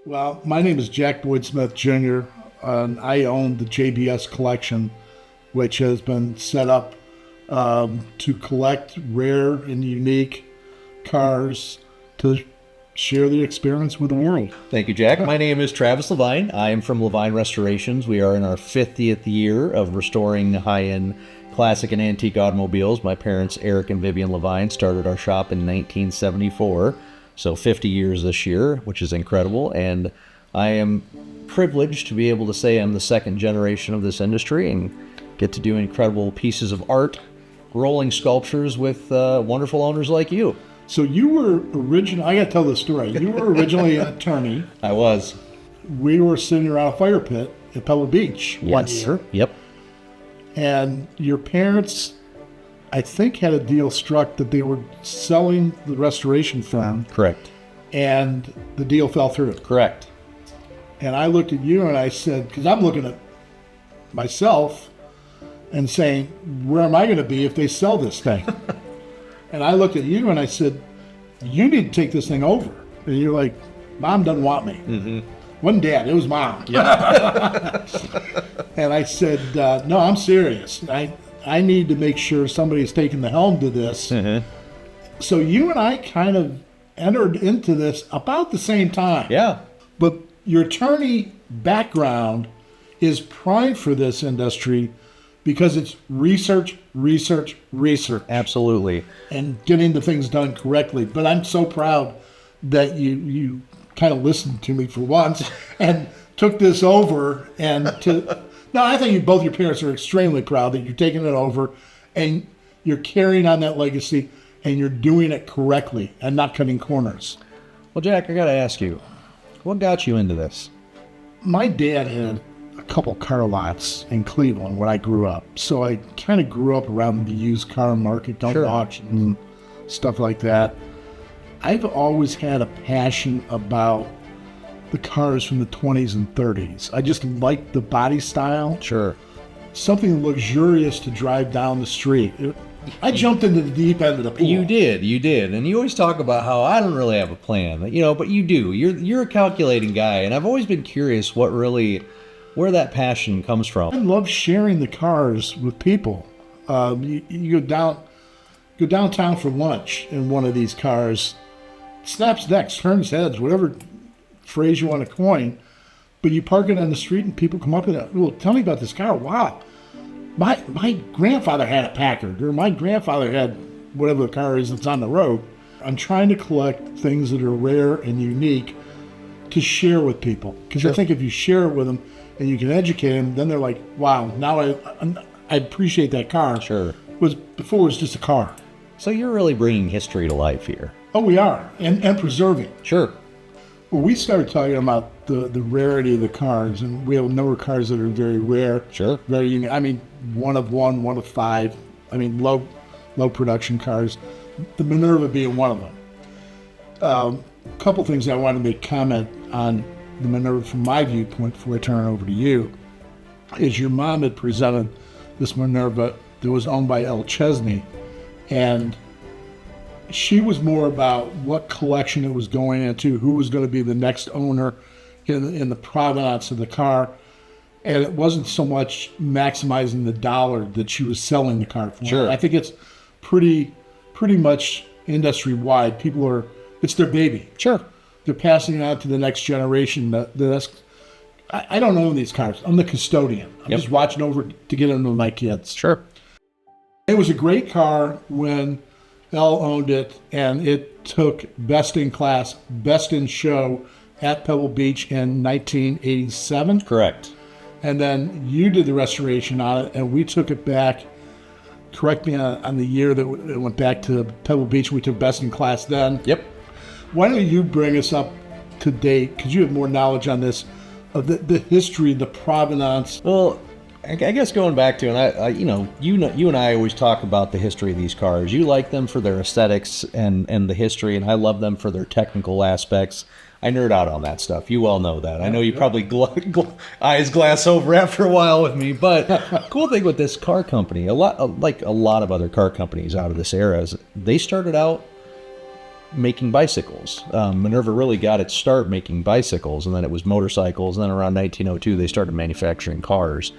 Well, my name is Jack Boyd Smith Jr., and I own the JBS Collection, which has been set up to collect rare and unique cars to share the experience with the world. Thank you, Jack. My name is Travis LaVine. I am from LaVine Restorations. We are in our 50th year of restoring high-end classic and antique automobiles. My parents, Eric and Vivian LaVine, started our shop in 1974. So 50 years this year, which is incredible. And I am privileged to be able to say I'm the second generation of this industry and get to do incredible pieces of art, rolling sculptures with wonderful owners like you. So you were I got to tell this story. You were originally an attorney. I was. We were sitting around a fire pit at Pebble Beach one year. Yep. And your parents, I think, had a deal struck that they were selling the restoration firm. Correct. And the deal fell through. Correct. And I looked at you and I said, because I'm looking at myself and saying, where am I going to be if they sell this thing? And I looked at you and I said, you need to take this thing over. And you're like, Mom doesn't want me. Mm-hmm. Wasn't Dad, it was Mom. Yeah. And I said, no, I'm serious. I need to make sure somebody's taking the helm to this. Mm-hmm. So you and I kind of entered into this about the same time. Yeah. But your attorney background is prime for this industry because it's research. Absolutely. And getting the things done correctly. But I'm so proud that you kind of listened to me for once and took this over No, I think both your parents are extremely proud that you're taking it over and you're carrying on that legacy and you're doing it correctly and not cutting corners. Well, Jack, I got to ask you, what got you into this? My dad had a couple car lots in Cleveland when I grew up. So I kind of grew up around the used car market, down to auctions and stuff like that. I've always had a passion about the cars from the 20s and 30s. I just liked the body style. Sure. Something luxurious to drive down the street. I jumped into the deep end of the pool. You did. And you always talk about how I don't really have a plan, but you do. You're a calculating guy, and I've always been curious where that passion comes from. I love sharing the cars with people. You go downtown for lunch in one of these cars, snaps necks, turns heads, whatever phrase you want to coin, but you park it on the street and people come up and well, tell me about this car. Wow, my grandfather had a Packard, or my grandfather had whatever the car is that's on the road. I'm trying to collect things that are rare and unique to share with people, because I think if you share it with them and you can educate them, then they're like, wow, now I appreciate that car. Sure. Before it was just a car. So you're really bringing history to life here. Oh, we are, and preserving. Sure. Well, we started talking about the rarity of the cars, and we have a number of cars that are very rare. Sure. Very unique. I mean, one of one of five. I mean, low production cars. The Minerva being one of them. A couple things I wanted to make comment on the Minerva from my viewpoint before I turn it over to you is your mom had presented this Minerva that was owned by L. Chesney, and she was more about what collection it was going into, who was going to be the next owner in the provenance of the car. And it wasn't so much maximizing the dollar that she was selling the car for. Sure. I think it's pretty much industry-wide. It's their baby. Sure. They're passing it on to the next generation. I don't own these cars. I'm the custodian. I'm just watching over to get them to my kids. Sure. It was a great car when L owned it, and it took best in class, best in show at Pebble Beach in 1987. Correct. And then you did the restoration on it, and we took it back. Correct me on the year that it went back to Pebble Beach. We took best in class then. Yep. Why don't you bring us up to date, because you have more knowledge on this, of the history, the provenance. Well, I guess going back to, and you and I always talk about the history of these cars. You like them for their aesthetics and the history, and I love them for their technical aspects. I nerd out on that stuff. You all know that. I know you probably eyes glass over after a while with me, but cool thing with this car company, like a lot of other car companies out of this era, is they started out making bicycles. Minerva really got its start making bicycles, and then it was motorcycles, and then around 1902 they started manufacturing cars.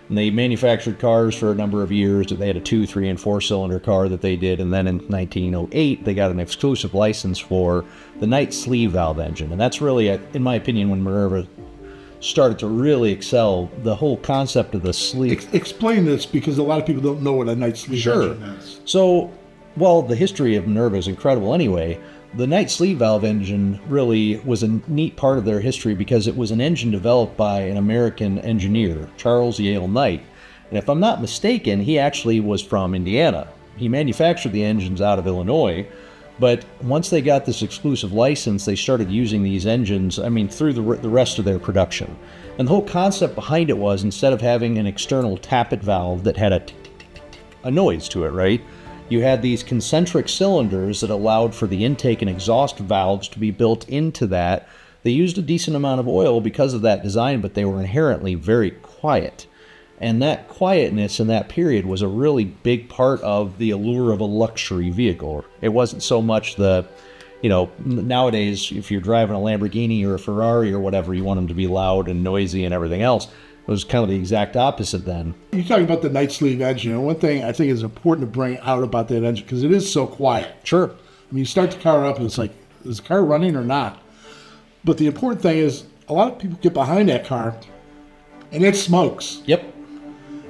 And they manufactured cars for a number of years. They had a 2, 3, and 4-cylinder car that they did, and then in 1908 they got an exclusive license for the Knight sleeve valve engine. And that's really, in my opinion, when Minerva started to really excel. The whole concept of the sleeve. Explain this, because a lot of people don't know what a Knight sleeve engine is. So, well, the history of Minerva is incredible anyway. The Knight sleeve valve engine really was a neat part of their history because it was an engine developed by an American engineer, Charles Yale Knight. And if I'm not mistaken, he actually was from Indiana. He manufactured the engines out of Illinois, but once they got this exclusive license, they started using these engines, through the rest of their production. And the whole concept behind it was, instead of having an external tappet valve that had a noise to it, right? You had these concentric cylinders that allowed for the intake and exhaust valves to be built into that. They used a decent amount of oil because of that design, but they were inherently very quiet. And that quietness in that period was a really big part of the allure of a luxury vehicle. It wasn't so much nowadays, if you're driving a Lamborghini or a Ferrari or whatever, you want them to be loud and noisy and everything else. It was kind of the exact opposite then. You're talking about the Knight sleeve engine, and one thing I think is important to bring out about that engine, because it is so quiet. Sure. You start the car up and it's like, is the car running or not? But the important thing is, a lot of people get behind that car and it smokes. Yep.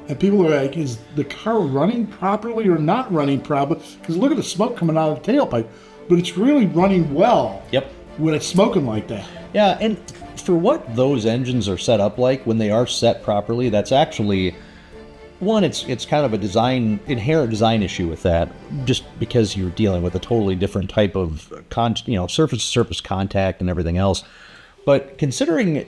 And people are like, is the car running properly or not running properly? Because look at the smoke coming out of the tailpipe. But it's really running well. Yep. When it's smoking like that. Yeah, and for what those engines are set up like, when they are set properly, that's actually, one, it's kind of a inherent design issue with that, just because you're dealing with a totally different type of surface-to-surface contact and everything else. But considering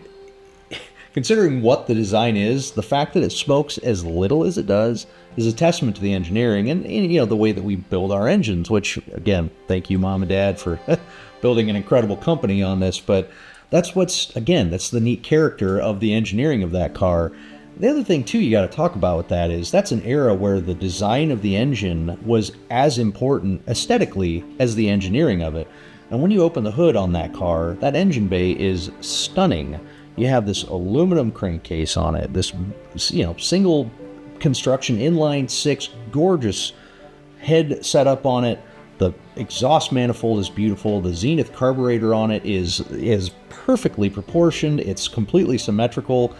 what the design is, the fact that it smokes as little as it does is a testament to the engineering and the way that we build our engines, which, again, thank you, Mom and Dad, for building an incredible company on this. But that's that's the neat character of the engineering of that car. The other thing, too, you got to talk about with that is that's an era where the design of the engine was as important aesthetically as the engineering of it. And when you open the hood on that car, that engine bay is stunning. You have this aluminum crankcase on it, this single construction inline 6, gorgeous head setup on it. The exhaust manifold is beautiful. The Zenith carburetor on it is perfectly proportioned. It's completely symmetrical.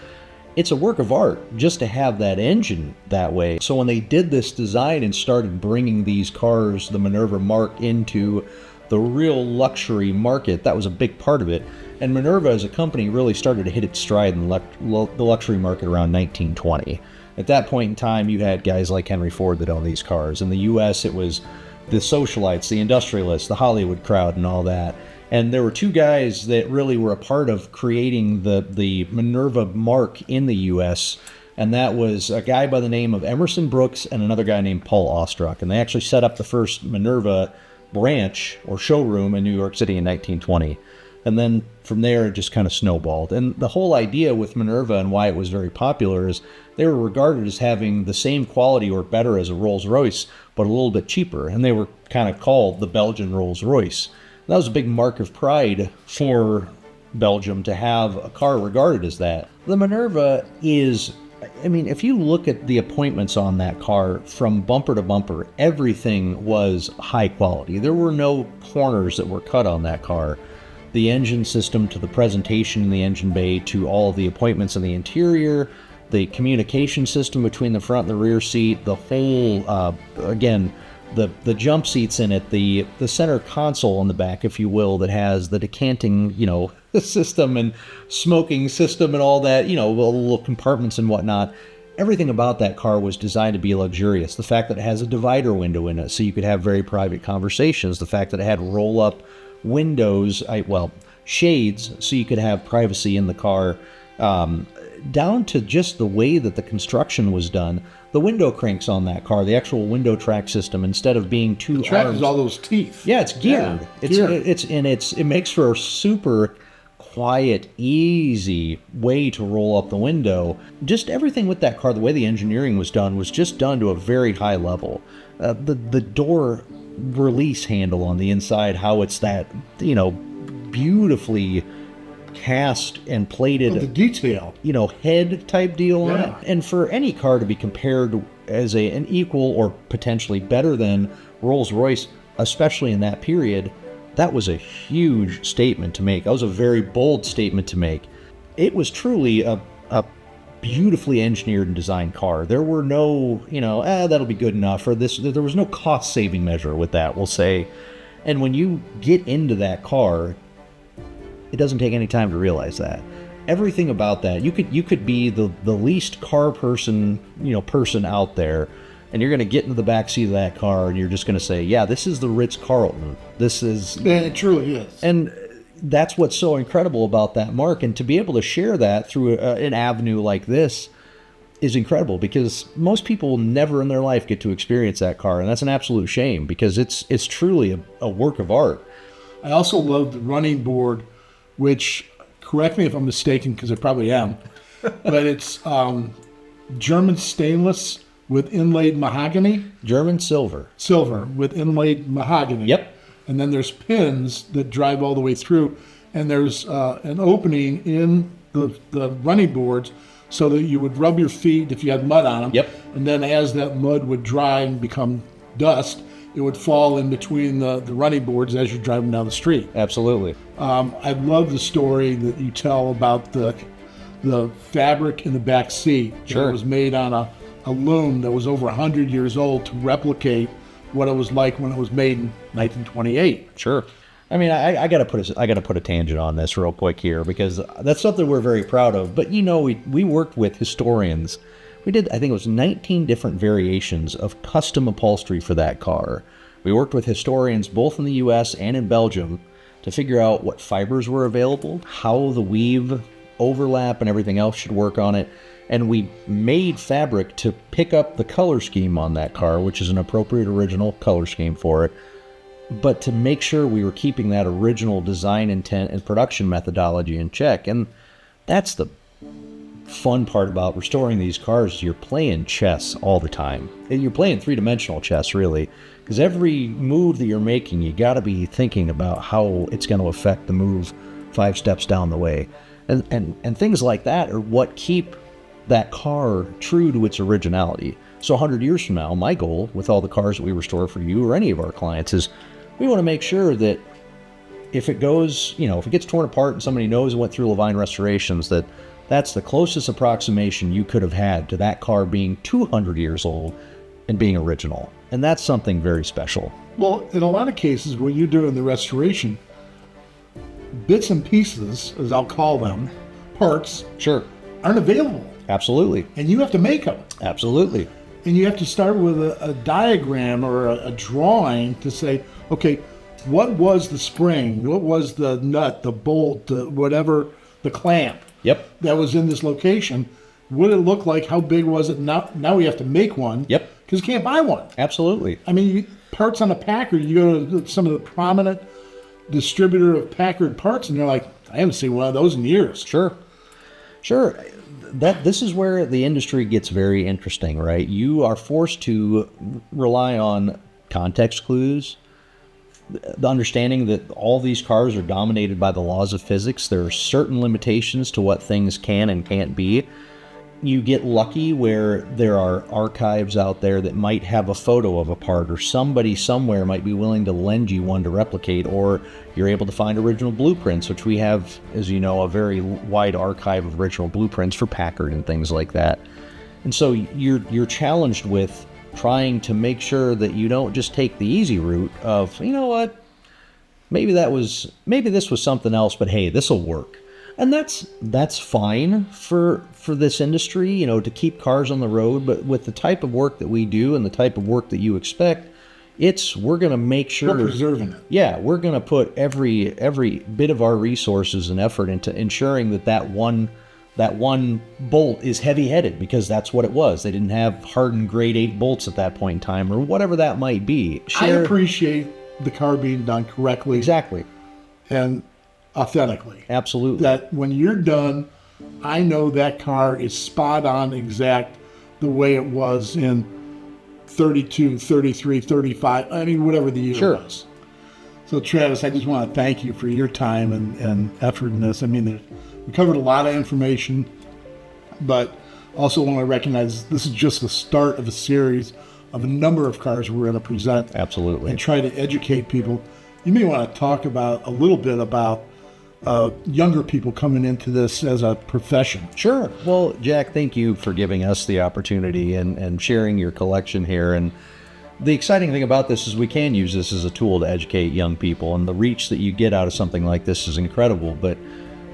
It's a work of art just to have that engine that way. So when they did this design and started bringing these cars, the Minerva Mark, into the real luxury market, that was a big part of it. And Minerva as a company really started to hit its stride in the luxury market around 1920. At that point in time, you had guys like Henry Ford that owned these cars. In the U.S., it was the socialites, the industrialists, the Hollywood crowd, and all that. And there were two guys that really were a part of creating the Minerva Mark in the U.S., and that was a guy by the name of Emerson Brooks and another guy named Paul Ostruck. And they actually set up the first Minerva branch or showroom in New York City in 1920. And then from there, it just kind of snowballed. And the whole idea with Minerva and why it was very popular is they were regarded as having the same quality or better as a Rolls-Royce, but a little bit cheaper. And they were kind of called the Belgian Rolls-Royce. That was a big mark of pride for Belgium to have a car regarded as that. The Minerva is, if you look at the appointments on that car from bumper to bumper, everything was high quality. There were no corners that were cut on that car. The engine system to the presentation in the engine bay to all of the appointments in the interior, the communication system between the front and the rear seat, the whole, the jump seats in it, the center console in the back, if you will, that has the decanting, the system and smoking system and all that, the little compartments and whatnot. Everything about that car was designed to be luxurious. The fact that it has a divider window in it so you could have very private conversations. The fact that it had roll-up windows, shades, so you could have privacy in the car, down to just the way that the construction was done. The window cranks on that car, the actual window track system, instead of being two arms. The track has all those teeth. Yeah, it's geared. It makes for a super quiet, easy way to roll up the window. Just everything with that car, the way the engineering was done, was just done to a very high level. The door release handle on the inside, how it's that, beautifully cast and plated, The detail. head type deal on it. Yeah. And for any car to be compared as an equal or potentially better than Rolls-Royce, especially in that period, that was a huge statement to make. That was a very bold statement to make. It was truly a beautifully engineered and designed car. There were no, that'll be good enough, or this. There was no cost-saving measure with that, we'll say. And when you get into that car, it doesn't take any time to realize that. Everything about that, you could be the least car person, person out there, and you're going to get into the back seat of that car, and you're just going to say, yeah, this is the Ritz-Carlton. This is... Yeah, it truly is. And that's what's so incredible about that mark, and to be able to share that through an avenue like this is incredible, because most people never in their life get to experience that car, and that's an absolute shame, because it's truly a work of art. I also love the running board, which, correct me if I'm mistaken, because I probably am, but it's German stainless with inlaid mahogany. German silver. Silver with inlaid mahogany. Yep. And then there's pins that drive all the way through, and there's an opening in the running boards so that you would rub your feet if you had mud on them. Yep. And then as that mud would dry and become dust, it would fall in between the running boards as you're driving down the street. Absolutely. I love the story that you tell about the fabric in the back seat. Sure. It was made on a loom that was over 100 years old to replicate what it was like when it was made in 1928. Sure. I mean, I gotta put a tangent on this real quick here, because that's something we're very proud of. But we worked with historians. We did, I think it was 19 different variations of custom upholstery for that car. We worked with historians both in the U.S. and in Belgium to figure out what fibers were available, how the weave, overlap, and everything else should work on it. And we made fabric to pick up the color scheme on that car, which is an appropriate original color scheme for it, but to make sure we were keeping that original design intent and production methodology in check. And that's the fun part about restoring these cars. You're playing chess all the time. And you're playing three-dimensional chess, really, because every move that you're making, you got to be thinking about how it's going to affect the move 5 steps down the way. And things like that are what keep that car true to its originality. So 100 years from now, my goal with all the cars that we restore for you or any of our clients is we want to make sure that if it goes, if it gets torn apart and somebody knows it went through LaVine Restorations, that's the closest approximation you could have had to that car being 200 years old and being original. And that's something very special. Well, in a lot of cases, when you're doing the restoration, bits and pieces, as I'll call them, parts, Sure. aren't available. Absolutely. And you have to make them. Absolutely. And you have to start with a diagram or a drawing to say, okay, what was the spring? What was the nut, the bolt, whatever, the clamp Yep. that was in this location? What did it look like? How big was it? Now we have to make one. Yep. Because you can't buy one. Absolutely. I mean, parts on a Packard, you go to some of the prominent distributor of Packard parts, and they're like, I haven't seen one of those in years. Sure. This is where the industry gets very interesting, right? You are forced to rely on context clues, the understanding that all these cars are dominated by the laws of physics. There are certain limitations to what things can and can't be. You get lucky where there are archives out there that might have a photo of a part, or somebody somewhere might be willing to lend you one to replicate, or you're able to find original blueprints, which we have, as you know, a very wide archive of original blueprints for Packard and things like that. And so you're challenged with trying to make sure that you don't just take the easy route of, you know what, maybe this was something else, but hey, this will work. And that's fine for this industry, to keep cars on the road. But with the type of work that we do and the type of work that you expect, we're going to make sure We're preserving it. Yeah, we're going to put every bit of our resources and effort into ensuring that one bolt is heavy-headed, because that's what it was. They didn't have hardened grade 8 bolts at that point in time, or whatever that might be. I appreciate the car being done correctly. Exactly. And authentically. Absolutely. That when you're done, I know that car is spot on exact the way it was in 32, 33, 35, I mean, whatever the year Sure. was. So Travis, I just want to thank you for your time and effort in this. I mean, we covered a lot of information, but also want to recognize this is just the start of a series of a number of cars we're going to present. Absolutely. And try to educate people. You may want to talk about a little bit about younger people coming into this as a profession. Sure. Well, Jack, thank you for giving us the opportunity and sharing your collection here. And the exciting thing about this is we can use this as a tool to educate young people, and the reach that you get out of something like this is incredible. But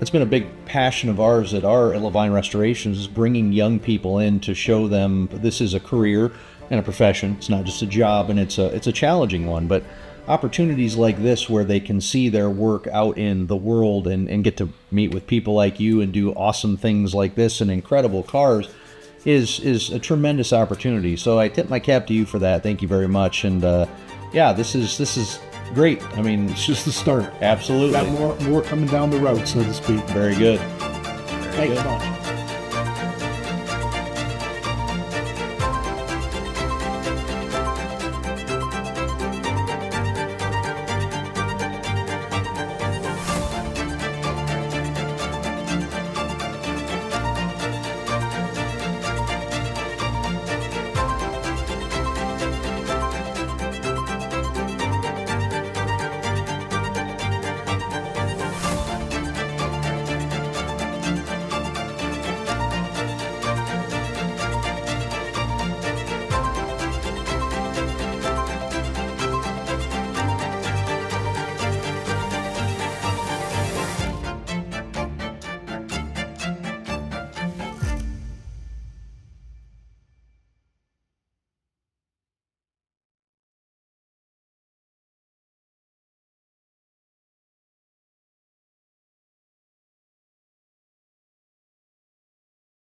it's been a big passion of ours at LaVine Restorations, is bringing young people in to show them this is a career and a profession. It's not just a job, and it's a challenging one. But opportunities like this where they can see their work out in the world and get to meet with people like you and do awesome things like this and incredible cars is a tremendous opportunity. So I tip my cap to you for that. Thank you very much. And yeah, this is great. I mean, It's just the start. absolutely. Got more coming down the road, so to speak. Very good. Thank you much.